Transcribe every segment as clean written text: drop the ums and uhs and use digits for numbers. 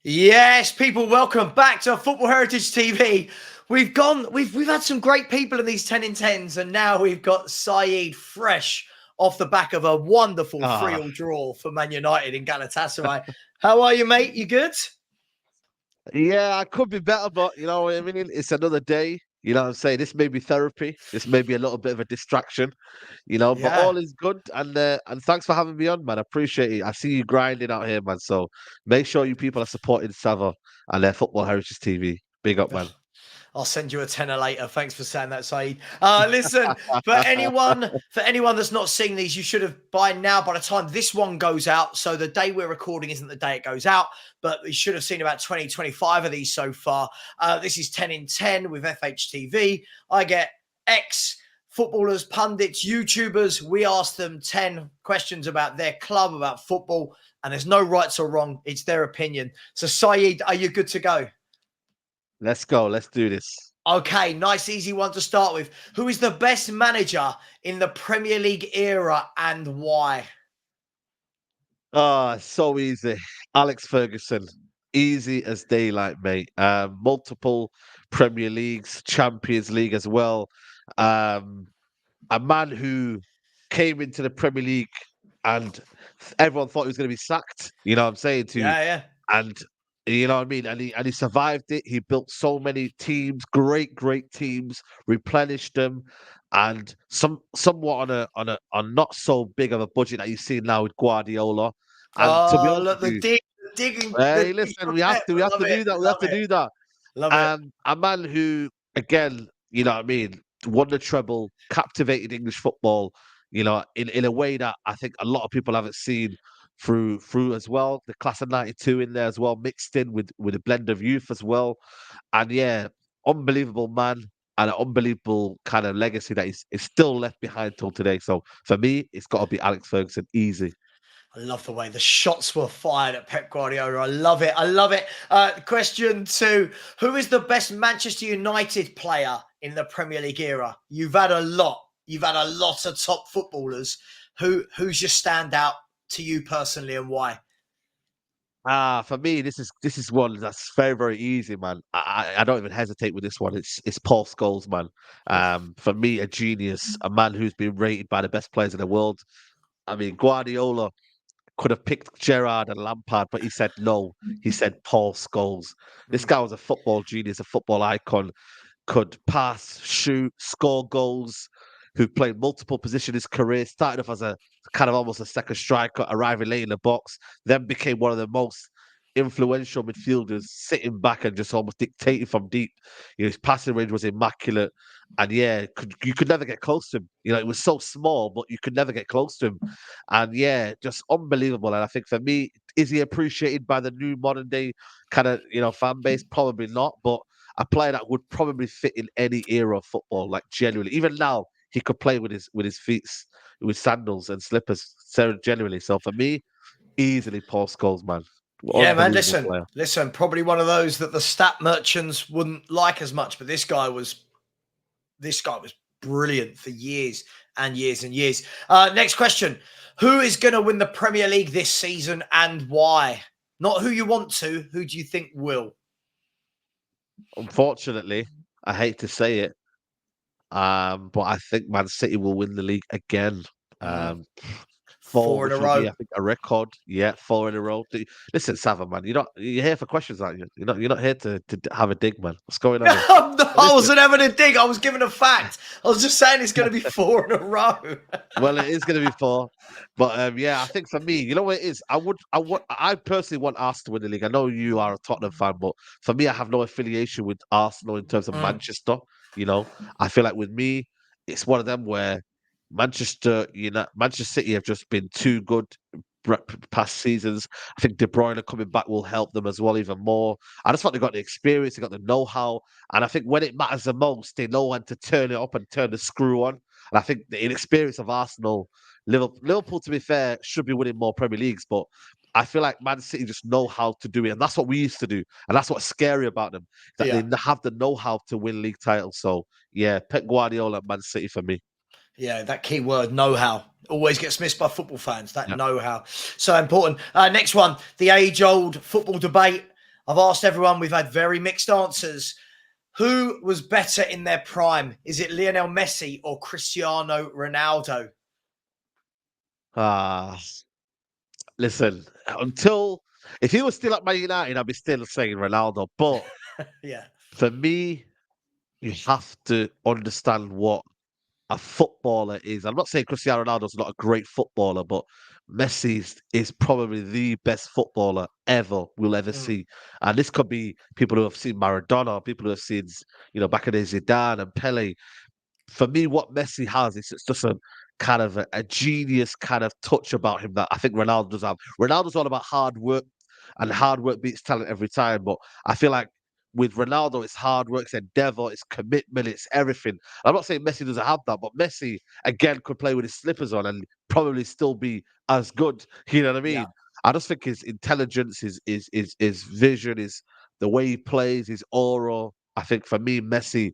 Yes, people, welcome back to Football Heritage TV. We've had some great people in these 10 in 10s, and now we've got Saeed fresh off the back of a wonderful Ah, 3-all draw for Man United in Galatasaray. How are you, mate? You good? yeah, I could be better, but you know what I mean? It's another day. You know what I'm saying? This may be therapy. This may be a little bit of a distraction, but Yeah. all is good. And thanks for having me on, man. I appreciate it. I see you grinding out here, man. So make sure you people are supporting Savva and their Football Heritage TV. Big up, man. I'll send you a tenner later. Thanks for saying that, Saeed. Listen, for anyone that's not seen these, you should have by now, by the time this one goes out. So the day we're recording isn't the day it goes out, but you should have seen about 20, 25 of these so far. This is 10 in 10 with FHTV. I get ex footballers, pundits, YouTubers. We ask them 10 questions about their club, about football, and there's no rights or wrong. It's their opinion. So, Saeed, are you good to go? Let's go. Let's do this. Okay, nice, easy one to start with. Who is the best manager in the Premier League era and why? So easy. Alex Ferguson. Easy as daylight, mate. Multiple Premier Leagues, Champions League as well. Um, a man who came into the Premier League and everyone thought he was going to be sacked. You know what I'm saying to you? Yeah, yeah. And you know what I mean? And he survived it. He built so many teams, great teams, replenished them, and somewhat on not so big of a budget that you see now with Guardiola. And to be Oh, honest look, with the you, dig, the digging, the hey, dig listen, from we Pep. have to do that. We have Love to it, do that. love it. A man who, again, you know what I mean, won the treble, captivated English football, in a way that I think a lot of people haven't seen through as well. The class of '92 in there as well, mixed in with a blend of youth as well. And yeah, unbelievable man and an unbelievable kind of legacy that is still left behind till today. So for me, it's got to be Alex Ferguson, easy. I love the way the shots were fired at Pep Guardiola. I love it. I love it. Question two: who is the best Manchester United player in the Premier League era? You've had a lot. You've had a lot of top footballers. Who's your standout to you personally, and why? For me, this is one that's very easy, man. I don't even hesitate with this one. It's Paul Scholes, man. For me, a genius, a man who's been rated by the best players in the world. I mean, Guardiola could have picked Gerrard and Lampard, but he said no. He said Paul Scholes. This Mm. guy was a football genius, a football icon. Could pass, shoot, score goals. Who played multiple positions in his career. Started off as a kind of almost a second striker, arriving late in the box. Then became one of the most influential midfielders, sitting back and just almost dictating from deep. His passing range was immaculate, and yeah, you could never get close to him. It was so small, but you could never get close to him. And yeah, just unbelievable. And I think for me, is he appreciated by the new modern day kind of fan base? Probably not, but a player that would probably fit in any era of football, like genuinely. Even now, he could play with his feet, with sandals and slippers, so genuinely. So for me, easily Paul Scholes, man. Yeah, man. Unbelievable Listen, player. listen. Probably one of those that the stat merchants wouldn't like as much, but this guy was brilliant for years and years and years. Next question: who is going to win the Premier League this season and why? Not who you want to. Who do you think will? Unfortunately, I hate to say it, but I think Man City will win the league again. Mm, Um, Four, four in a which will be, row. I think, a record. Yeah, four in a row. Listen, Savva, man, you're here for questions, aren't you? You're not here to have a dig, man. What's going on here? I Listen, wasn't having a dig. I was giving a fact. I was just saying it's going to be four in a row. well, it is going to be four, but yeah, I think for me, you know what it is. I personally want Arsenal to win the league. I know you are a Tottenham fan, but for me, I have no affiliation with Arsenal in terms of Mm. Manchester. I feel like with me, it's one of them where Manchester City have just been too good past seasons. I think De Bruyne coming back will help them as well, even more. I just think they've got the experience, they got the know-how, and I think when it matters the most, they know when to turn it up and turn the screw on. And I think the inexperience of Arsenal, Liverpool, to be fair, should be winning more Premier Leagues, but I feel like Man City just know how to do it, and that's what we used to do, and that's what's scary about them, that they Yeah. have the know-how to win league titles. So yeah, Pep Guardiola, Man City for me. Yeah, that key word, know-how, always gets missed by football fans. That Yeah. know-how, so important. Next one, the age-old football debate. I've asked everyone. We've had very mixed answers. Who was better in their prime? Is it Lionel Messi or Cristiano Ronaldo? Ah, listen, if he was still at Man United, I'd be still saying Ronaldo. But Yeah. for me, you have to understand what a footballer is. I'm not saying Cristiano Ronaldo's not a great footballer, but Messi is probably the best footballer ever we'll ever Mm, see. And this could be people who have seen Maradona, people who have seen, back in the Zidane and Pele. For me, what Messi has is it's just a kind of a genius kind of touch about him that I think Ronaldo does have. Ronaldo's all about hard work, and hard work beats talent every time. But I feel like with Ronaldo, it's hard work, it's endeavor, it's commitment, it's everything. I'm not saying Messi doesn't have that, but Messi again could play with his slippers on and probably still be as good. You know what I yeah. mean? I just think his intelligence, his vision, is the way he plays, his aura. I think for me, Messi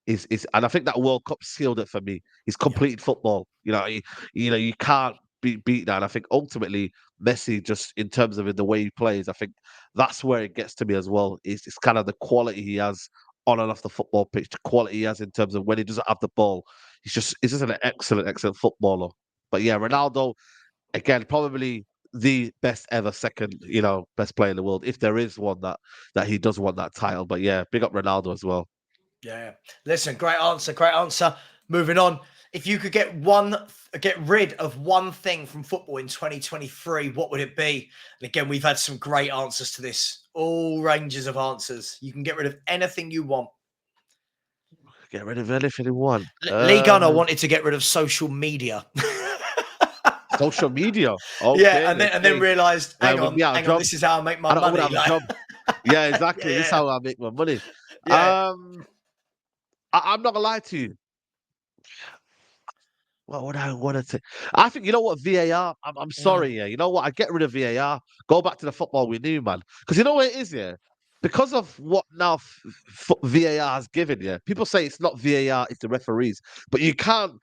is and I think that World Cup sealed it for me. He's Yeah. completed football. You can't beat that. And I think ultimately Messi, just in terms of the way he plays, I think that's where it gets to me as well. It's kind of the quality he has on and off the football pitch, the quality he has in terms of when he doesn't have the ball. He's just an excellent footballer. But yeah, Ronaldo, again, probably the best ever second, best player in the world, if there is one that he does want that title. But yeah, big up Ronaldo as well. Yeah. Listen, great answer. Great answer. Moving on. If you could get rid of one thing from football in 2023, what would it be? And again, we've had some great answers to this. All ranges of answers. You can get rid of anything you want. Get rid of anything he want. Lee Gunner wanted to get rid of social media. Social media. Yeah, Okay, and then okay. realized, I would be out of hang on, job. this is how I make my I would money. have a Like, job. Yeah, yeah, exactly. This is yeah, how I make my money. yeah. I'm not gonna lie to you. What would I want to say? I think you know what VAR. I'm Mm, sorry, yeah. You know what? I get rid of VAR. Go back to the football we knew, man. Because you know what it is, yeah. Because of what now VAR has given, yeah. People say it's not VAR, it's the referees, but you can't,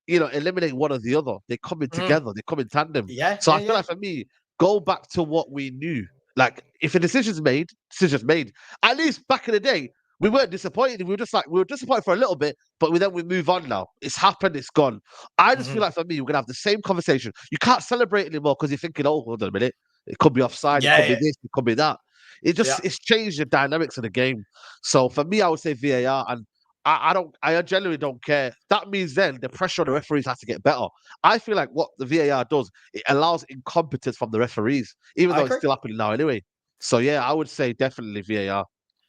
eliminate one or the other. They come in mm. together. They come in tandem. Yeah, So yeah, I feel yeah. like for me, go back to what we knew. Like if a decision's made, decision's made. At least back in the day, we weren't disappointed. We were disappointed for a little bit, but we move on now. It's happened, it's gone. I just feel Mhm. like for me, we're gonna have the same conversation. You can't celebrate anymore because you're thinking, oh, hold on a minute. It could be offside, it Yeah, could be yeah, this, it could be that. yeah. It's changed the dynamics of the game. So for me, I would say VAR, and I genuinely don't care. That means then the pressure on the referees has to get better. I feel like what the VAR does, it allows incompetence from the referees, even I though it's agree. still happening now anyway. So yeah, I would say definitely VAR.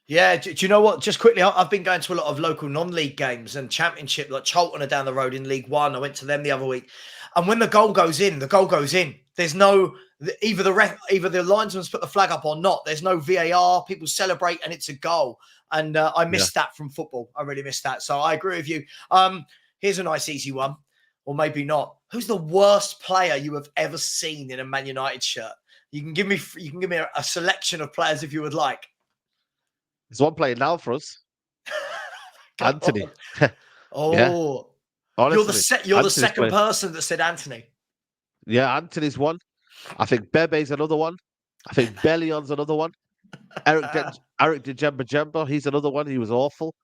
Yeah, do you know what? Just quickly, I've been going to a lot of local non-league games and championship, like Charlton are down the road in League One. I went to them the other week, and when the goal goes in, the goal goes in. There's no either the linesman's put the flag up or not. There's no VAR. People celebrate and it's a goal, and I Yeah. missed that from football. I really missed that. So I agree with you. Here's a nice easy one, or maybe not. Who's the worst player you have ever seen in a Man United shirt? You can give me a selection of players if you would like. There's one playing now for us, Go Anthony. on. Yeah, Oh, honestly, you're the Anthony's second playing. person that said Anthony. Yeah, Anthony's one. I think Bebe's another one. I think Bellion's another one. Eric Dejemba Jemba, he's another one. He was awful.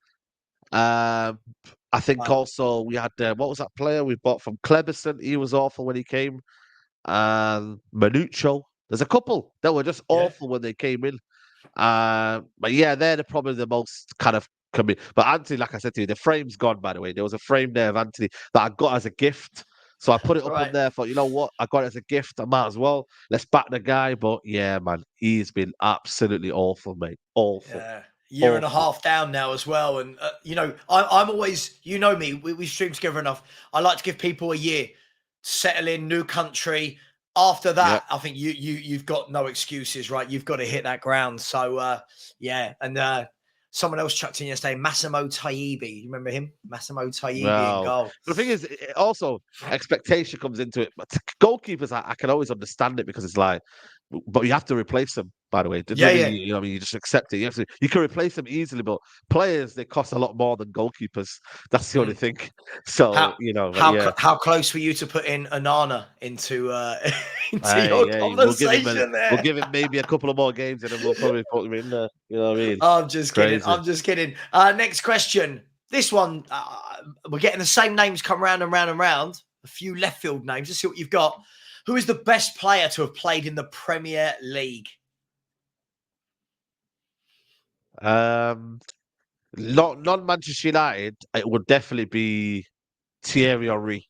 Um, I think Wow. also we had what was that player we bought from Cleberson? He was awful when he came. And Manucho. There's a couple that were just Yeah. awful when they came in. But yeah, probably the most kind of coming. But Anthony, like I said to you, the frame's gone. By the way, there was a frame there of Anthony that I got as a gift. So I put it up on Right. there. Thought, you know what? I got it as a gift. I might as well. Let's back the guy. But yeah, man, he's been absolutely awful, mate. Awful, Yeah. Year and a awful. half down now as well. And, I'm always, me, we stream together enough. I like to give people a year, settle in, new country. After Yeah. that, I think you've got no excuses, right? You've got to hit that ground. So, yeah. And someone else chucked in yesterday, Massimo Taibbi. You remember him? Massimo Taibbi in Well, goal. the thing is, also expectation comes into it. But goalkeepers, I can always understand it because it's like, but you have to replace them by the way. It Yeah, doesn't mean yeah. you know, what I mean, you just accept it. You can replace them easily, but players they cost a lot more than goalkeepers. That's the only Mm. thing. So How but yeah. how close were you to put in Anana into into your Hey, conversation we'll there? give him maybe a couple of more games and then we'll probably put him in there. You know what I mean? I'm just kidding. Crazy. I'm just kidding. Next question. This one, we're getting the same names come round and round and round. A few left field names. Let's see what you've got. Who is the best player to have played in the Premier League? Um, not non Manchester United. It would definitely be Thierry Henry.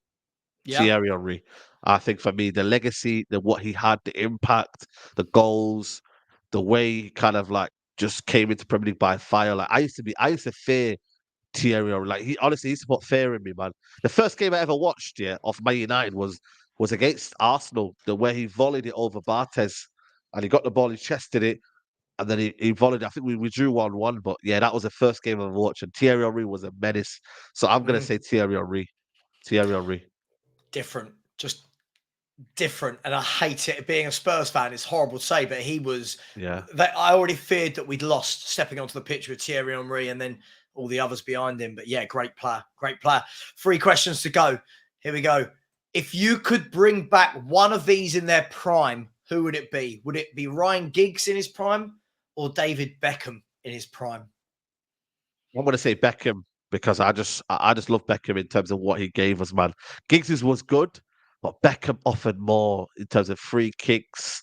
Yeah. Thierry Henry. I think for me, the legacy, the what he had, the impact, the goals, the way he kind of like just came into Premier League by fire. Like I used to fear Thierry Henry. Like he honestly he used to put fear in me, man. The first game I ever watched, of Man United was against Arsenal, the way he volleyed it over Bartes and he got the ball, he chested it, and then he volleyed. I think we drew 1-1, but yeah, that was the first game I ever watched. And Thierry Henry was a menace. So I'm gonna Mm, say Thierry Henry. Thierry Henry. different. Just different. And I hate it. Being a Spurs fan, it's horrible to say, but he was. Yeah. I already feared that we'd lost stepping onto the pitch with Thierry Henry and then all the others behind him. But yeah, great player. Great player. 3 questions to go. Here we go. If you could bring back one of these in their prime, who would it be? Would it be Ryan Giggs in his prime or David Beckham in his prime? I'm gonna say Beckham because I just love Beckham in terms of what he gave us, man. Giggs was good, but Beckham offered more in terms of free kicks,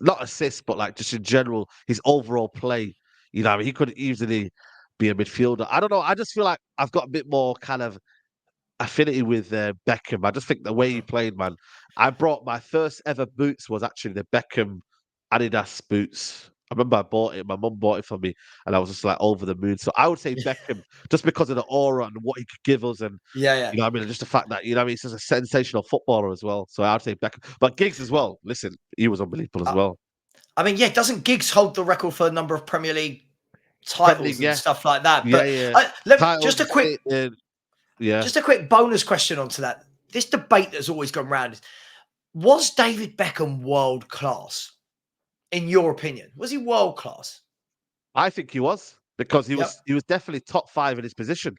not assists, but like just in general, his overall play. You know, I mean, he could easily be a midfielder. I don't know. I just feel like I've got a bit more kind of affinity with Beckham. I just think the way he Mm. played, man. I brought my first ever boots was actually the Beckham Adidas boots. I remember I bought it. My mum bought it for me, and I was just like over the moon. So I would say Beckham, just because of the aura and what he could give us, and Yeah, yeah. you know, what I mean, just the fact that you know, what I mean, he's just a sensational footballer as well. So I would say Beckham, but Giggs as well. Listen, he was unbelievable as Uh, well. I mean, yeah, doesn't Giggs hold the record for a number of Premier League Premier League, titles and yeah, stuff like that? yeah, But yeah. just a Titles, quick yeah. bonus question onto that. This debate that's always gone round is: was David Beckham world class? In your opinion, was he world class? I think he was because Yep. he was definitely top 5 in his position.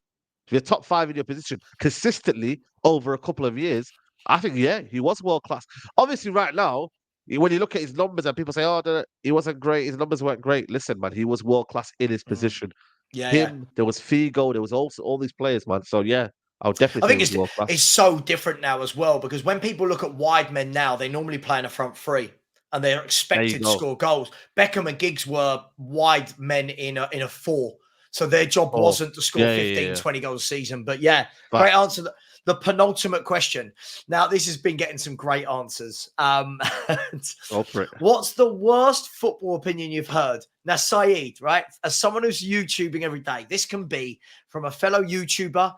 If you're top 5 in your position consistently over a couple of years, I think yeah, he was world class. Obviously, right now, when you look at his numbers and people say, "Oh, he wasn't great. His numbers weren't great." Listen, man, he was world class in his Mm. position. Yeah, yeah. Him, there was Figo, there was also all these players, man. So yeah, I would definitely I say he think was world class. it's so different now as well because when people look at wide men now, they normally play in a front three and they're There you expected to go. score goals. Beckham and Giggs were wide men in a four. So their job Oh, wasn't to score yeah, yeah, 15, yeah. 20 goals a season. But yeah, great Facts. answer. The penultimate question. Now, this has been getting some great answers. Go for it. What's the worst football opinion you've heard? Now, Saeed, right? As someone who's YouTubing every day, this can be from a fellow YouTuber,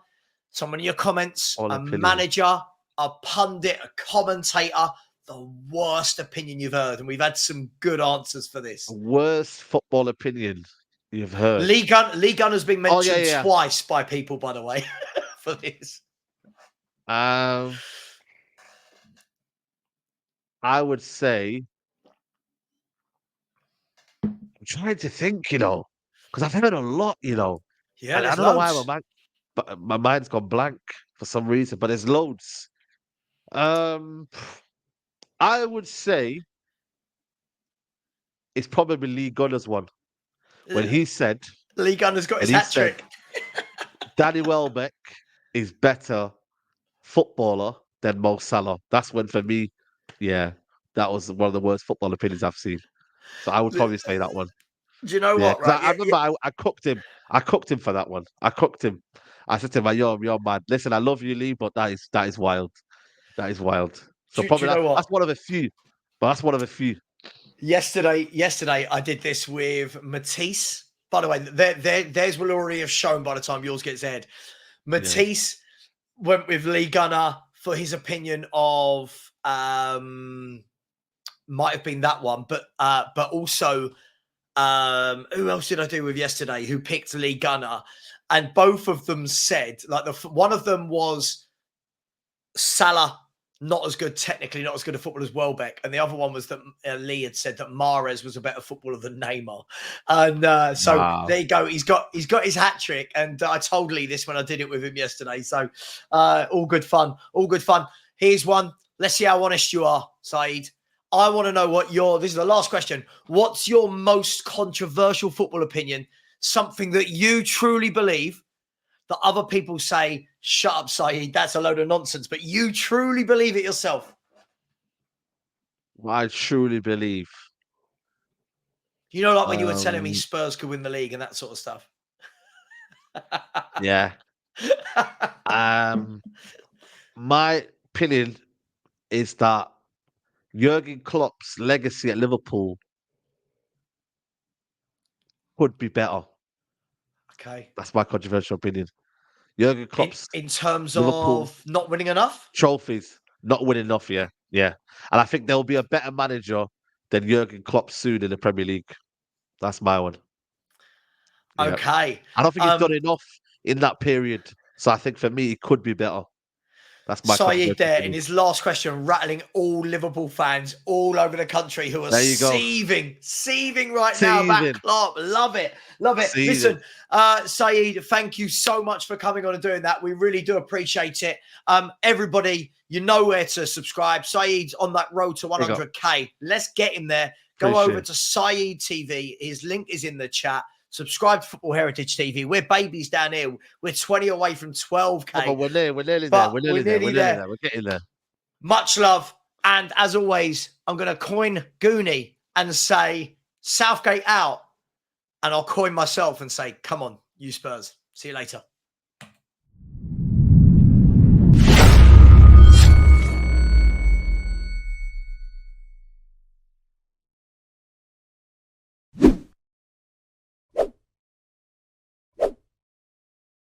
someone in your comments, All a opinion. manager, a pundit, a commentator, the worst opinion you've heard. And we've had some good answers for this. Worst football opinion you've heard. Lee Gunn has been Oh yeah, mentioned yeah. twice by people, by the way, for this. Yeah. I would say I'm trying to think, because I've heard a lot, Yeah, and I there's don't know why loads. but my mind's gone blank for some reason. But there's loads. Um, I would say it's probably Lee Gunner's one when Uh, Lee Gunn has got his he hat said trick. Danny Welbeck is better footballer than Mo Salah. That's when for me, yeah, that was one of the worst football opinions I've seen. So I would Do probably say that one. you know Yeah, what, because right? I remember I cooked him. I cooked him for that one. I cooked him. I said to him, you're mad. Listen, I love you, Lee, but that is wild. That is wild." So Do probably you know that's what? one of a few. But that's one of a few. Yesterday, I did this with Matisse. By the way, theirs will already have shown by the time yours gets aired. Yeah. Matisse went with Lee Gunner for his opinion of might have been that one, but also who else did I do with yesterday? Who picked Lee Gunner? And both of them said like one of them was Salah not as good technically, not as good a footballer as Welbeck, and the other one was that Lee had said that Mahrez was a better footballer than Neymar, and so Wow. there you go. He's got his hat trick, and I told Lee this when I did it with him yesterday. So all good fun, all good fun. Here's one. Let's see how honest you are, Saeed. I want to know what this is the last question. What's your most controversial football opinion? Something that you truly believe that other people say, shut up, Saeed, that's a load of nonsense, but you truly believe it yourself. I truly believe. You know, like when you were telling me Spurs could win the league and that sort of stuff. Yeah. My opinion is that Jurgen Klopp's legacy at Liverpool could be better. Okay. That's my controversial opinion. Jurgen Klopp's In terms Liverpool of not winning enough? trophies not winning enough. Yeah, yeah, and I think there will be a better manager than Jurgen Klopp soon in the Premier League. That's my one. Yeah, Okay. I don't think he's done enough in that period, so I think for me it could be better. That's my Saeed controversial there in opinion. his last question, rattling all Liverpool fans all over the country who are There you go. seething right now about Seething. Klopp. Love it. Love it. Seething. Listen, Saeed, thank you so much for coming on and doing that. We really do appreciate it. Everybody, you know where to subscribe. Saeed's on that road to 100K. Let's get him there. Go over to Saeed TV. His link is in the chat. Subscribe to Football Heritage TV. We're babies down here. We're 20 away from 12K. Oh, but we're nearly But there. We're nearly there. We're getting there. Much love. And as always, I'm going to coin Goonie and say Southgate out. And I'll coin myself and say, come on, you Spurs. See you later.